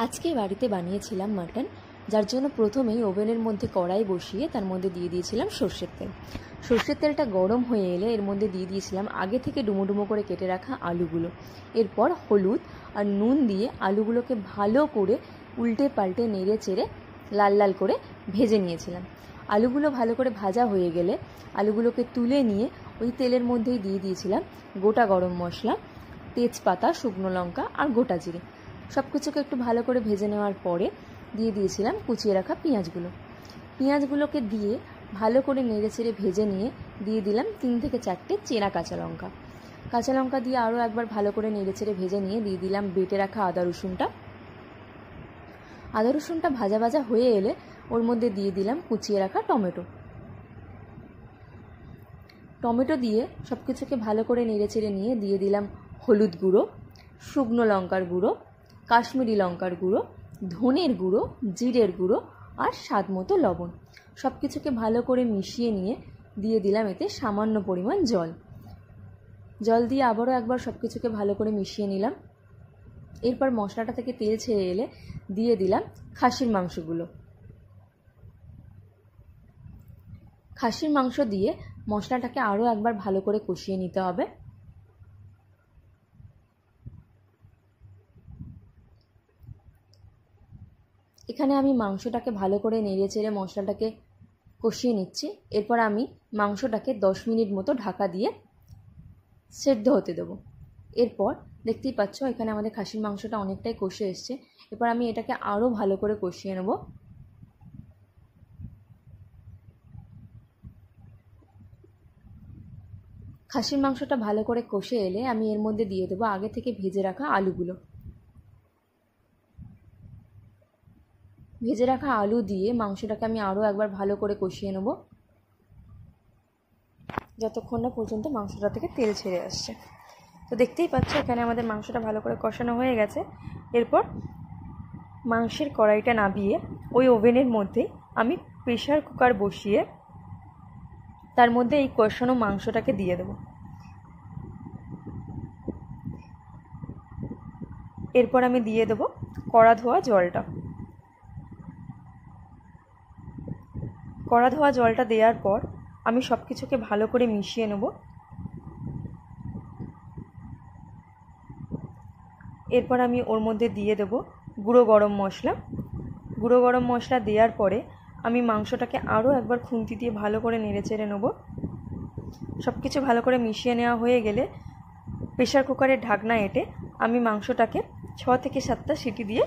আজকে বাড়িতে বানিয়েছিলাম মাটন, যার জন্য প্রথমেই ওভেনের মধ্যে কড়াই বসিয়ে তার মধ্যে দিয়ে দিয়েছিলাম সর্ষের তেল। সর্ষের তেলটা গরম হয়ে এলে এর মধ্যে দিয়ে দিয়েছিলাম আগে থেকে ডুমো ডুমো করে কেটে রাখা আলুগুলো। এরপর হলুদ আর নুন দিয়ে আলুগুলোকে ভালো করে উল্টে পাল্টে নেড়ে চেড়ে লাল লাল করে ভেজে নিয়েছিলাম। আলুগুলো ভালো করে ভাজা হয়ে গেলে আলুগুলোকে তুলে নিয়ে ওই তেলের মধ্যেই দিয়ে দিয়েছিলাম গোটা গরম মশলা, তেজপাতা, শুকনো লঙ্কা আর গোটা জিরে। সব কিছুকে একটু ভালো করে ভেজে নেওয়ার পরে দিয়ে দিয়েছিলাম কুচিয়ে রাখা পেঁয়াজগুলোকে দিয়ে ভালো করে নেড়ে চেড়ে ভেজে নিয়ে দিয়ে দিলাম 3 থেকে 4টে চেরা কাঁচা লঙ্কা দিয়ে আরও একবার ভালো করে নেড়ে চেড়ে ভেজে নিয়ে দিয়ে দিলাম বেটে রাখা আদা রসুনটা ভাজা ভাজা হয়ে এলে ওর মধ্যে দিয়ে দিলাম কুচিয়ে রাখা টমেটো দিয়ে সব কিছুকে ভালো করে নেড়ে চেড়ে নিয়ে দিয়ে দিলাম হলুদ গুঁড়ো, শুকনো লঙ্কার গুঁড়ো, কাশ্মীরি লঙ্কার গুঁড়ো, ধনের গুঁড়ো, জিরের গুঁড়ো আর স্বাদ মতো লবণ। সব কিছুকে ভালো করে মিশিয়ে নিয়ে দিয়ে দিলাম এতে সামান্য পরিমাণ জল দিয়ে আবারও একবার সব কিছুকে ভালো করে মিশিয়ে নিলাম। এরপর মশলাটা থেকে তেল ছেড়ে এলে দিয়ে দিলাম খাসির মাংস দিয়ে মশলাটাকে আরও একবার ভালো করে কষিয়ে নিতে হবে। এখানে আমি মাংসটাকে ভালো করে নেড়ে চেড়ে মশলাটাকে কষিয়ে নিচ্ছি। এরপর আমি মাংসটাকে 10 মিনিট মতো ঢাকা দিয়ে সেদ্ধ হতে দেবো। এরপর দেখতেই পাচ্ছ এখানে আমাদের খাসির মাংসটা অনেকটাই কষে এসছে। এরপর আমি এটাকে আরও ভালো করে কষিয়ে নেব। খাসির মাংসটা ভালো করে কষে এলে আমি এর মধ্যে দিয়ে দেবো আগে থেকে ভেজে রাখা আলু দিয়ে মাংসটাকে আমি আরও একবার ভালো করে কষিয়ে নেব, যতক্ষণ না পর্যন্ত মাংসটা থেকে তেল ছেড়ে আসছে। তো দেখতেই পাচ্ছ এখানে আমাদের মাংসটা ভালো করে কষানো হয়ে গেছে। এরপর মাংসের কড়াইটা নামিয়ে ওই ওভেনের মধ্যেই আমি প্রেশার কুকার বসিয়ে তার মধ্যে এই কষানো মাংসটাকে দিয়ে দেব। এরপর আমি দিয়ে দেব কড়া ধোয়া জলটা দেওয়ার পর আমি সব কিছুকে ভালো করে মিশিয়ে নেব। এরপর আমি ওর মধ্যে দিয়ে দেব গুঁড়ো গরম মশলা দেওয়ার পরে আমি মাংসটাকে আরও একবার খুন্তি দিয়ে ভালো করে নেড়ে চেড়ে নেব। সব কিছু ভালো করে মিশিয়ে নেওয়া হয়ে গেলে প্রেশার কুকারের ঢাকনা এঁটে আমি মাংসটাকে 6 থেকে 7টা সিটি দিয়ে